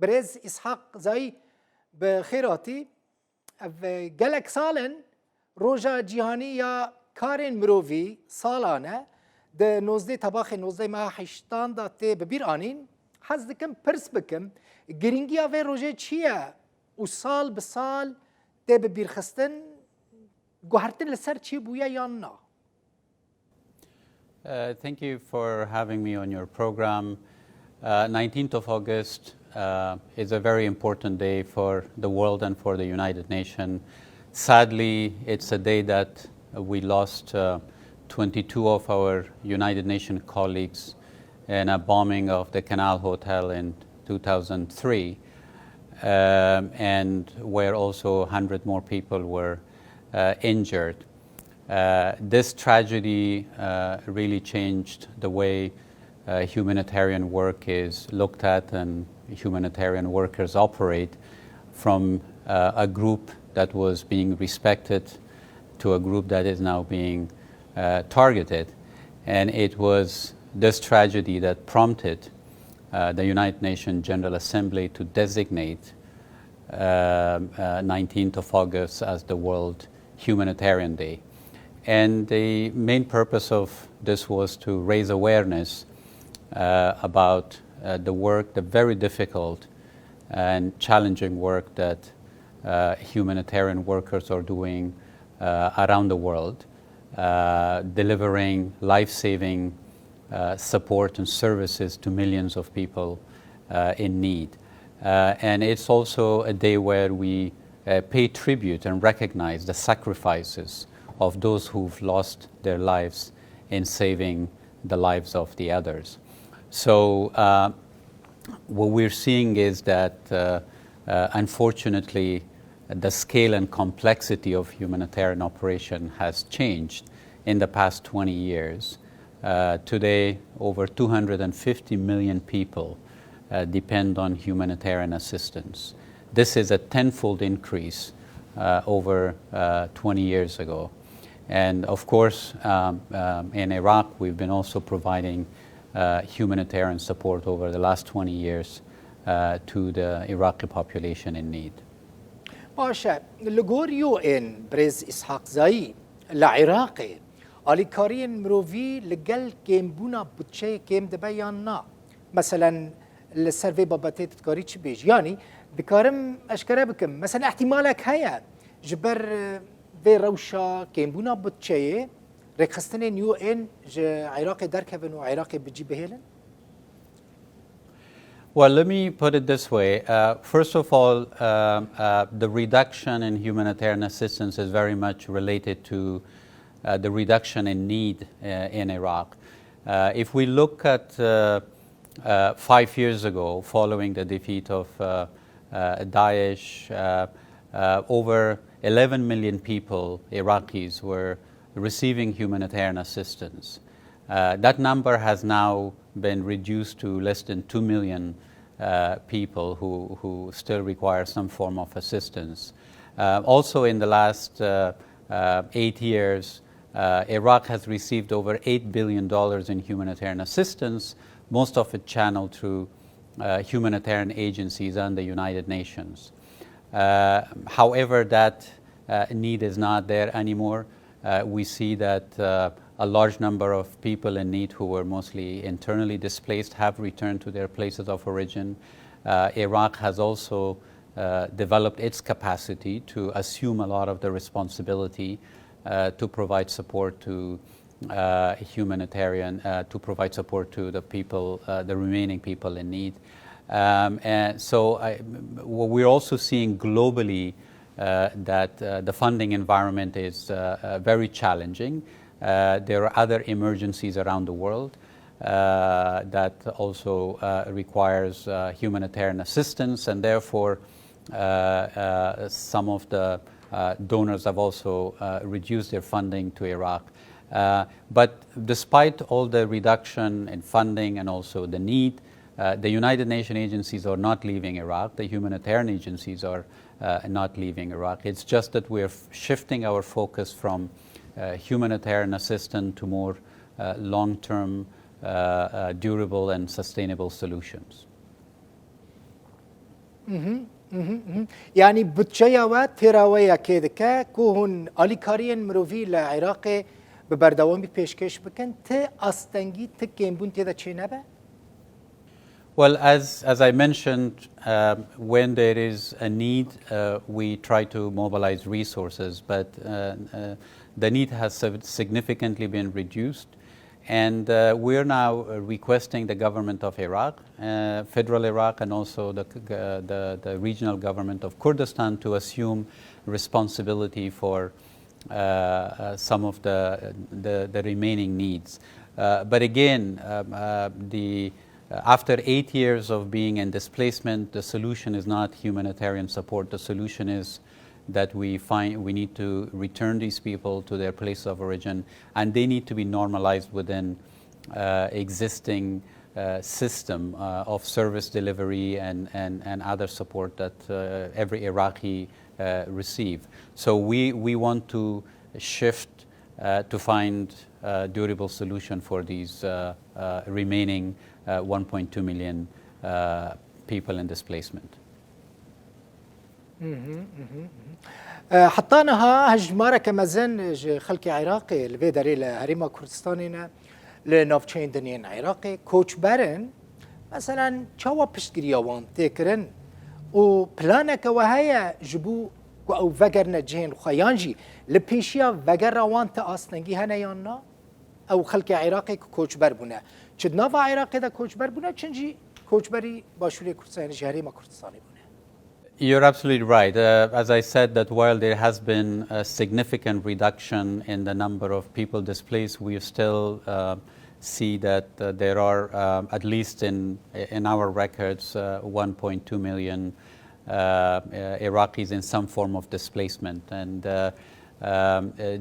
برز إسحاق زي بخيراتي قالك سالن روجا جيهانية كارين مروفي سالانه ده نوزده تباخي نوزده ما حشتان دا تي ببير آنين حز دكم پرس بكم گرینگیا و روژه چیه و سال به سال ده ببیر خستن گوهرتن لسر چی بویا یا نه؟ Thank you for having me on your program. 19th of August is a very important day for the world and for the United Nations. Sadly, it's a day that we lost 22 of our United Nations colleagues in a bombing of the Canal Hotel in 2003, and where also 100 more people were injured. This tragedy really changed the way humanitarian work is looked at and humanitarian workers operate, from a group that was being respected to a group that is now being targeted. And it was this tragedy that prompted the United Nations General Assembly to designate 19th of August as the World Humanitarian Day. And the main purpose of this was to raise awareness about the work, the very difficult and challenging work that humanitarian workers are doing around the world, delivering life-saving support and services to millions of people in need. And it's also a day where we pay tribute and recognize the sacrifices of those who've lost their lives in saving the lives of the others. So what we're seeing is that unfortunately the scale and complexity of humanitarian operation has changed in the past 20 years. Today, over 250 million people depend on humanitarian assistance. This is a tenfold increase over 20 years ago. And of course, in Iraq, we've been also providing humanitarian support over the last 20 years to the Iraqi population in need. باشا لغور يو ان برز إسحاق زاي لعراقي آلی کارین مروفی لگل کم بونا بودچه کم دبیان نا مثلا السروی بابته تذكاري چی بیش یعنی دکارم اشکره بکم مثلا احتمالك هيا جبر في روشا کم بونا بودچه رخصتن نیو ان عراقي درکبن و عراقي بجی بهلن. Well, let me put it this way. First of all, the reduction in humanitarian assistance is very much related to the reduction in need in Iraq. If we look at 5 years ago, following the defeat of Daesh, over 11 million people, Iraqis, were receiving humanitarian assistance. That number has now been reduced to less than 2 million people who still require some form of assistance. Also in the last 8 years, Iraq has received over $8 billion in humanitarian assistance, most of it channeled through humanitarian agencies and the United Nations. However, that need is not there anymore. We see that a large number of people in need who were mostly internally displaced have returned to their places of origin. Iraq has also developed its capacity to assume a lot of the responsibility to provide support to humanitarian, to provide support to the people, the remaining people in need. And so what we're also seeing globally that the funding environment is very challenging. There are other emergencies around the world that also requires humanitarian assistance, and therefore some of the donors have also reduced their funding to Iraq. But despite all the reduction in funding and also the need, the United Nations agencies are not leaving Iraq. The humanitarian agencies are not leaving Iraq. It's just that we're shifting our focus from humanitarian assistance to more long-term, durable and sustainable solutions. يعني بتشيا وتراويا كيدكا كوهن أليكاريين مروفي لعراق ببردوامي بيشكش بكن ت أستنجي تكين بون تيدا تشينابا؟ Well, as I mentioned, when there is a need, we try to mobilize resources, but the need has significantly been reduced. And we're now requesting the government of Iraq, federal Iraq, and also the regional government of Kurdistan to assume responsibility for some of the remaining needs. But again, after 8 years of being in displacement, the solution is not humanitarian support. The solution is that we need to return these people to their place of origin, and they need to be normalized within existing system of service delivery and other support that every Iraqi receive. So we want to shift to find a durable solution for these remaining 1.2 million people in displacement. حطانها هجمارة كمازن خلقي عراقي البيدري لهريما كردستانينا لنافچين دنين عراقي كوچ برن مثلا چاوا پشتگیری وان تکرن و پلانك وهي جبو او وگر نجهن خيانجي لپیشیا وگر روان تا آستنگی هنه یاننا او خلقي عراقي كوچ بربونه چد ناوا عراقي دا كوچ بربونه چنجي كوچ بری باشوری کردستانی هريما كردستاني بونه. You're absolutely right. As I said, that while there has been a significant reduction in the number of people displaced, we still see that there are, at least in our records, 1.2 million Iraqis in some form of displacement. And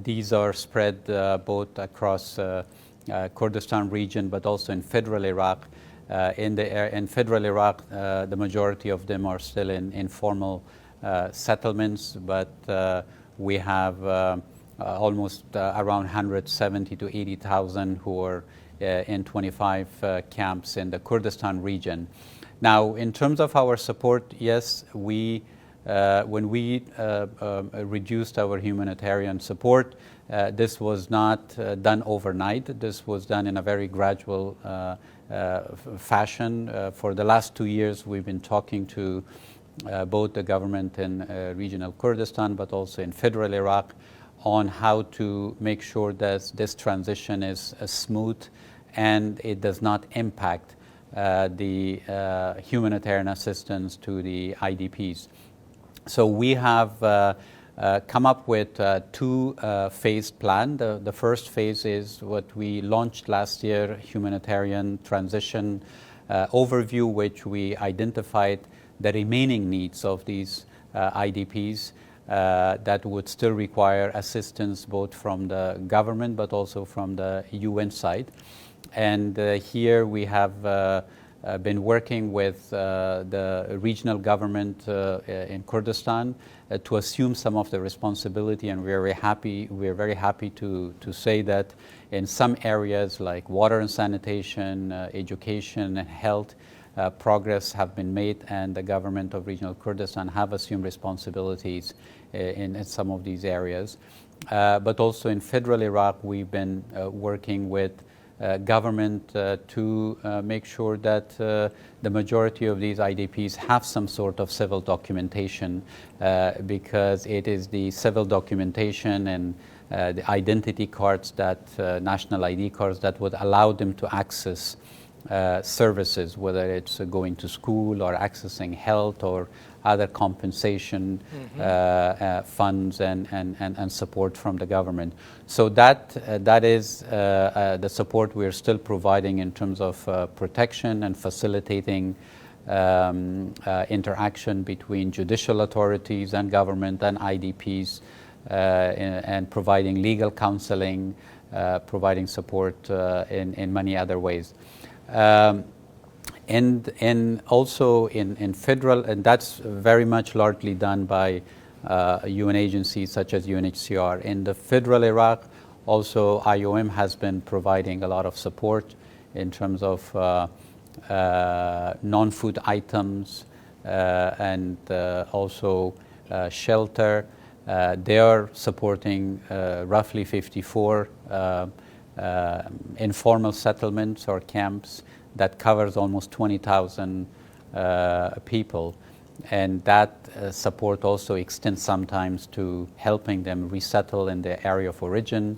these are spread both across Kurdistan region, but also in federal Iraq. In federal Iraq, the majority of them are still in informal settlements, but we have almost around 170 to 80,000 who are in 25 camps in the Kurdistan region. Now, in terms of our support, yes, when we reduced our humanitarian support, this was not done overnight. This was done in a very gradual fashion. For the last 2 years, we've been talking to both the government in regional Kurdistan, but also in federal Iraq, on how to make sure that this transition is smooth and it does not impact the humanitarian assistance to the IDPs. So we have come up with a two-phased plan. The first phase is what we launched last year, humanitarian transition overview, which we identified the remaining needs of these IDPs that would still require assistance both from the government but also from the UN side. And here we have been working with the regional government in Kurdistan to assume some of the responsibility, and we are very happy to say that in some areas like water and sanitation, education and health, progress have been made, and the government of regional Kurdistan have assumed responsibilities in some of these areas. But also in federal Iraq, we've been working with government to make sure that the majority of these IDPs have some sort of civil documentation, because it is the civil documentation and the identity cards, national ID cards, that would allow them to access services, whether it's going to school or accessing health or other compensation funds and support from the government. So that is the support we're still providing in terms of protection and facilitating interaction between judicial authorities and government and IDPs, and providing legal counseling, providing support in many other ways. And also in federal, and that's very much largely done by UN agencies such as UNHCR. In the federal Iraq, also IOM has been providing a lot of support in terms of non-food items, and also shelter. They are supporting roughly 54 informal settlements or camps that covers almost 20,000 people. And that support also extends sometimes to helping them resettle in their area of origin,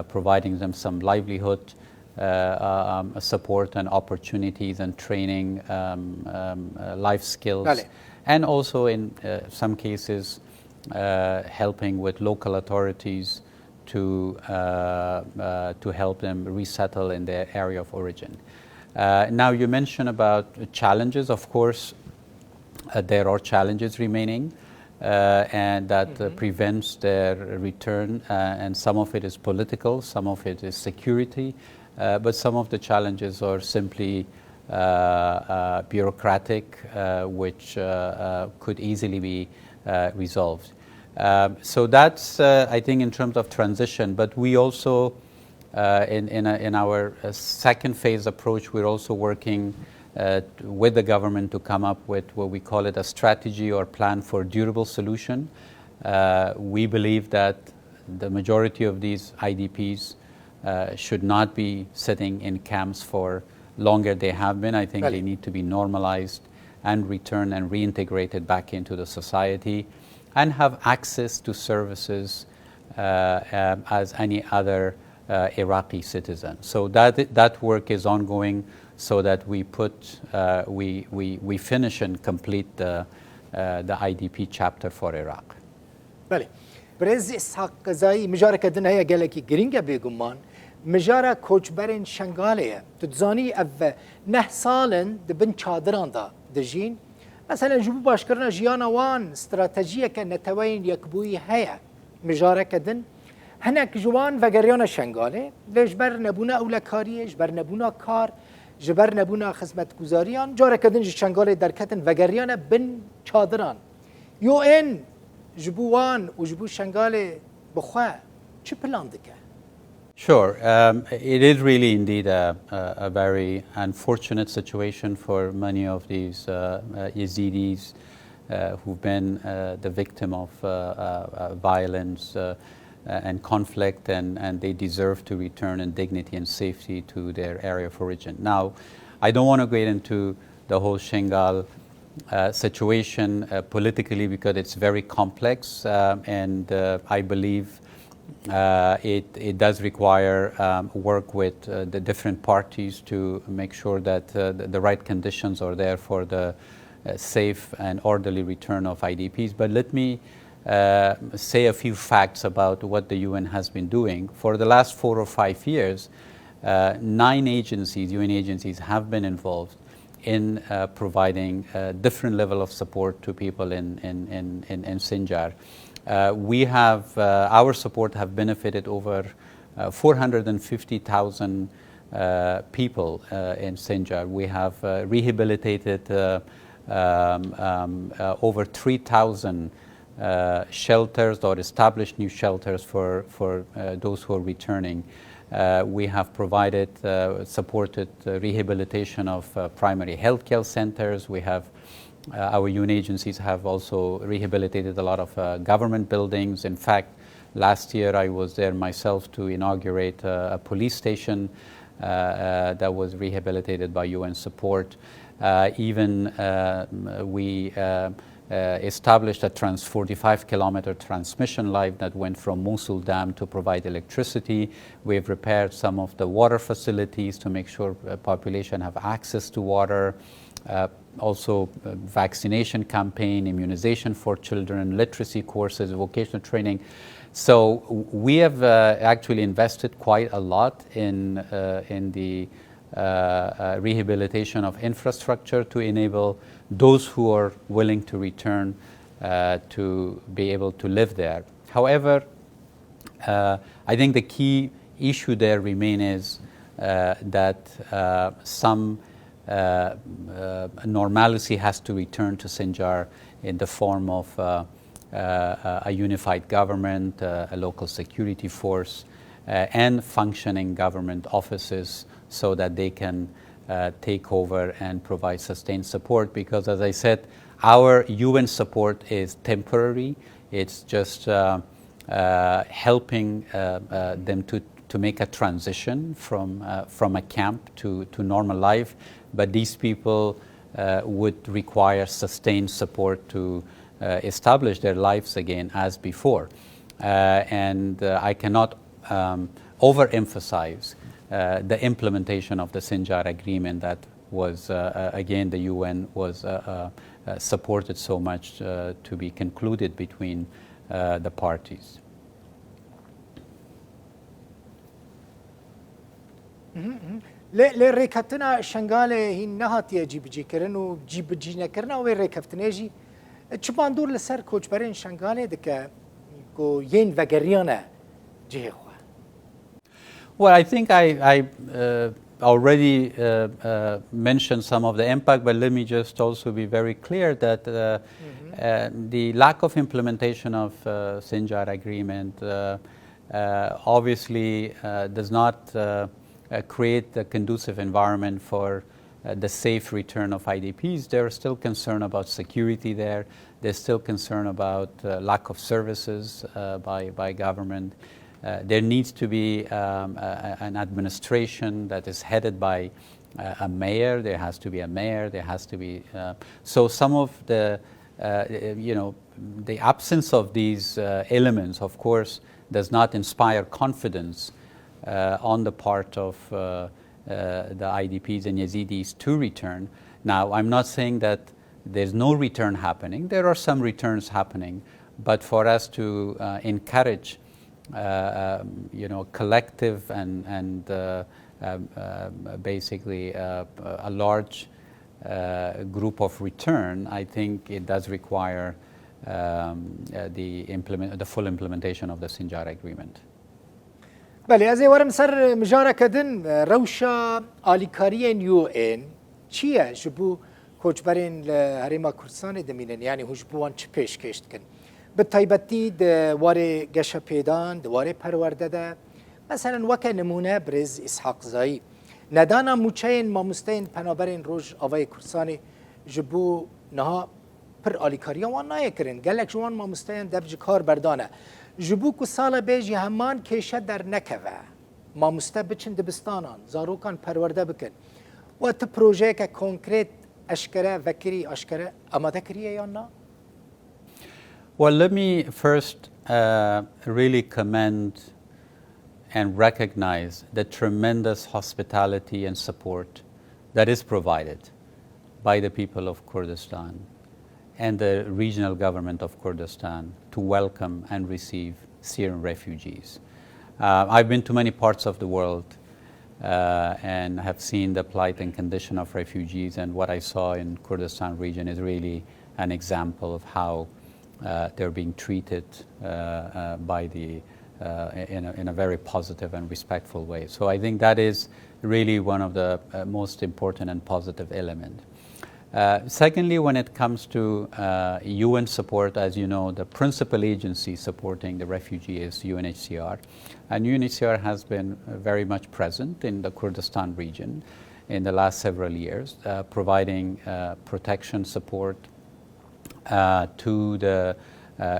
providing them some livelihood support and opportunities and training, life skills. Vale. And also in some cases helping with local authorities to help them resettle in their area of origin. Now you mentioned about challenges. Of course, there are challenges remaining, and that prevents their return, and some of it is political, some of it is security, but some of the challenges are simply bureaucratic, which could easily be resolved. So that's, I think, in terms of transition. But we also, in our second phase approach, we're also working with the government to come up with what we call it a strategy or plan for durable solution. We believe that the majority of these IDPs should not be sitting in camps for longer they have been. I think they need to be normalized and returned and reintegrated back into the society and have access to services as any other Iraqi citizen. So that work is ongoing, so that we finish and complete the IDP chapter for Iraq. بله برز اسحاق قزایی مجارك دنها هي قال لك جرينجا بيجمان مجارا کوچبرین شنگاله تدزانی اف نه سالن دبن چادران دا دجین مثلا جبو باشکرنا جیانا وان استراتیجیه که نتوین یکبوی هیا مجارا کدن هناك جوان وگریانا شنگاله لیش بر نبونا اولکاریه جبر نبونا کار جبر نبونا خدمت گزاریان جارا کدن شنگاله درکتن وگریانا بن چادران یو ان جبوان و جبو شنگاله بخوا چه پلان دکه؟ Sure. It is really indeed a very unfortunate situation for many of these Yazidis who've been the victim of violence and conflict, and they deserve to return in dignity and safety to their area of origin. Now, I don't want to get into the whole Shingal situation politically, because it's very complex, and I believe it does require work with the different parties to make sure that the right conditions are there for the safe and orderly return of IDPs. But let me say a few facts about what the UN has been doing. For the last 4 or 5 years, 9 agencies, UN agencies, have been involved in providing different level of support to people in Sinjar. We have, our support have benefited over 450,000 people in Sinjar. We have rehabilitated over 3,000 shelters, or established new shelters for those who are returning. We have provided, supported rehabilitation of primary health care centers. We have our UN agencies have also rehabilitated a lot of government buildings. In fact, last year I was there myself to inaugurate a police station that was rehabilitated by UN support. We established a 45-kilometer transmission line that went from Mosul Dam to provide electricity. We've repaired some of the water facilities to make sure the population have access to water. Also vaccination campaign, immunization for children, literacy courses, vocational training. So we have actually invested quite a lot in the rehabilitation of infrastructure to enable those who are willing to return to be able to live there. However, I think the key issue there remains is that some normalcy has to return to Sinjar in the form of a unified government, a local security force, and functioning government offices, so that they can take over and provide sustained support. Because, as I said, Our UN support is temporary. It's just helping them to make a transition from a camp to normal life. But these people would require sustained support to establish their lives again as before. And I cannot overemphasize the implementation of the Sinjar agreement that was, again, the UN was supported so much to be concluded between the parties. ل ركبتنا شنغال هي نهاتي جيبجي كرن و جيبجي نكرنا و ركبتنا جي چپان دور لسر کوچبرین شنغال دک کو ین وگریانه جه خو. Well, I think I already mentioned some of the impact, but let me just also be very clear that the lack of implementation of Sinjar agreement obviously does not create a conducive environment for the safe return of IDPs. There are still concern about security there. There's still concern about lack of services by government. There needs to be an administration that is headed by a mayor. There has to be a mayor. There has to be so some of the the absence of these elements, of course, does not inspire confidence on the part of the IDPs and Yazidis to return. Now, I'm not saying that there's no return happening. There are some returns happening, but for us to encourage collective and basically a large group of return, I think it does require the full implementation of the Sinjar agreement. بله از ورم سر مجاره کدن روشا آلیکاریین یو این چیه جبو کوچبرین لهرما کردستان دمینن یعنی هجبوان چه پیش کشت کن به طیبتی دواره گشه پیدان دواره پرورده ده مثلا وکه نمونه برز اسحاق زایی ندانا موچین ما مستین پنابرین روش آوای کردستان جبو نها پر آلیکاریان وان نایه کرن گلک جوان ما مستین دبج کار بردانه جبو کو سال بیجی همان کشه در نکوه ما مستبچن دبستانان زاروکان پرورده بکن و تو پروژه که کنکریت اشکره وکری اشکره آماده کریه یا نه؟ Well, let me first really commend and recognize the tremendous hospitality and support that is provided by the people of Kurdistan and the regional government of Kurdistan to welcome and receive Syrian refugees. I've been to many parts of the world and have seen the plight and condition of refugees, and what I saw in Kurdistan region is really an example of how they're being treated in a very positive and respectful way. So I think that is really one of the most important and positive elements. Secondly, when it comes to UN support, as you know, the principal agency supporting the refugee is UNHCR. And UNHCR has been very much present in the Kurdistan region in the last several years, providing protection support to the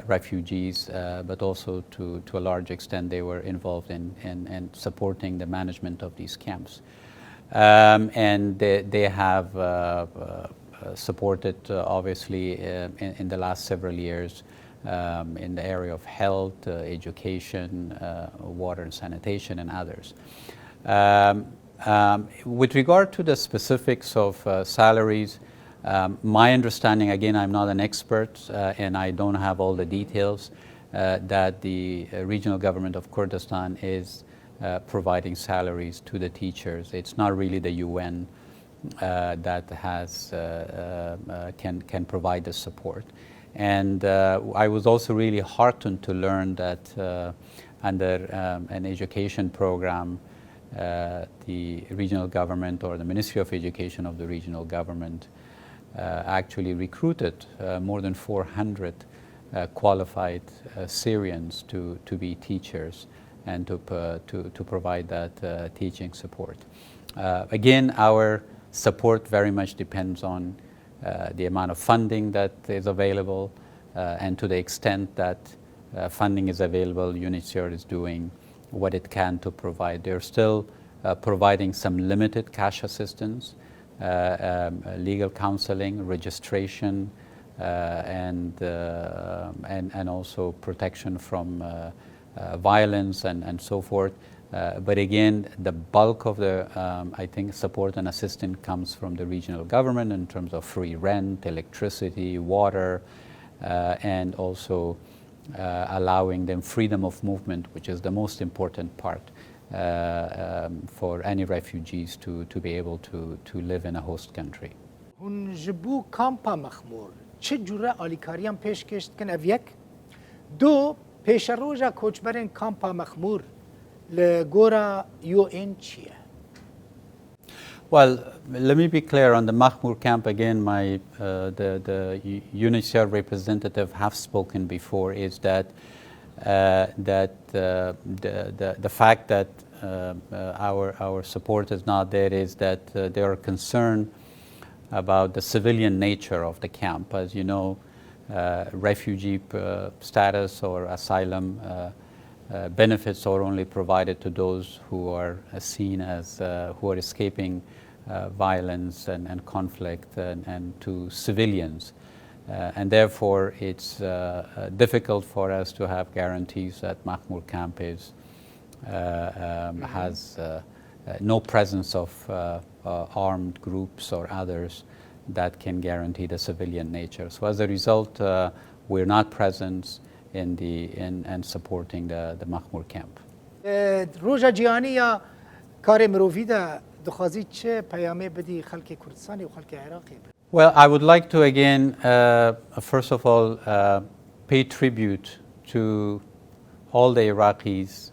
refugees, but also to a large extent they were involved in supporting the management of these camps. And they have supported, obviously, in the last several years in the area of health, education, water and sanitation, and others. With regard to the specifics of salaries, my understanding, again, I'm not an expert and I don't have all the details, that the regional government of Kurdistan is providing salaries to the teachers. It's not really the UN that has can provide the support. And I was also really heartened to learn that under an education program, the regional government or the Ministry of Education of the regional government actually recruited more than 400 qualified Syrians to be teachers and to provide that teaching support. Again, our support very much depends on the amount of funding that is available, and to the extent that funding is available, UNHCR is doing what it can to provide. They're still providing some limited cash assistance, legal counseling, registration, and also protection from violence and so forth. But again, the bulk of the, I think, support and assistance comes from the regional government in terms of free rent, electricity, water, and also allowing them freedom of movement, which is the most important part for any refugees to be able to live in a host country. هون جبو کامپا مخمور چه جوره آلیکاریان پیش کشت کن اویک دو پیش روژا کوچبرین کامپا مخمور لگورا UN چیه؟ Well, let me be clear on the Mahmoud camp again. The UNHCR representative have spoken before. Is that the fact that our support is not there is that they are concerned about the civilian nature of the camp. As you know, refugee status or asylum benefits are only provided to those who are seen as who are escaping violence and conflict, and to civilians. And therefore, it's difficult for us to have guarantees that Mahmoud camp is, has no presence of armed groups or others that can guarantee the civilian nature. So as a result, we're not present in supporting the Mahmoud camp. روژا جیانی یا کار مروفی ده دخوازی چه پیامه بدی خلق کردستانی و خلق عراقی؟ Well, I would like to again, first of all, pay tribute to all the Iraqis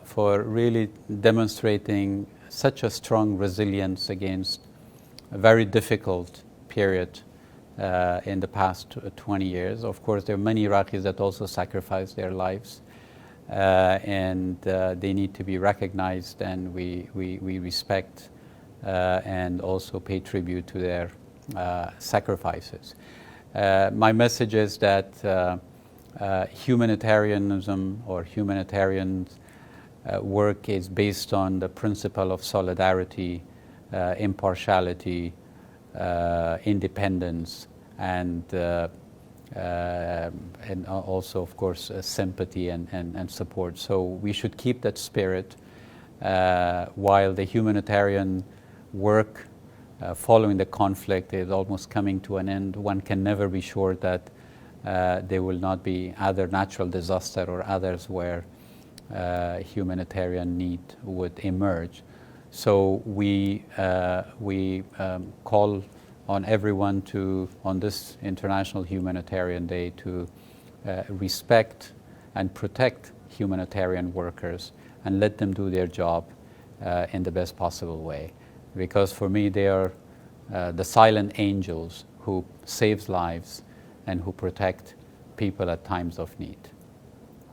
for really demonstrating such a strong resilience against a very difficult period in the past 20 years. Of course, there are many Iraqis that also sacrificed their lives, and they need to be recognized, and we respect and also pay tribute to their sacrifices. My message is that humanitarianism or humanitarian work is based on the principle of solidarity, impartiality, independence, and also, of course, sympathy and support. So we should keep that spirit while the humanitarian work following the conflict is almost coming to an end. One can never be sure that there will not be other natural disaster or others where humanitarian need would emerge. So we call on everyone to, on this International Humanitarian Day, to respect and protect humanitarian workers and let them do their job in the best possible way. Because for me, they are the silent angels who save lives and who protect people at times of need.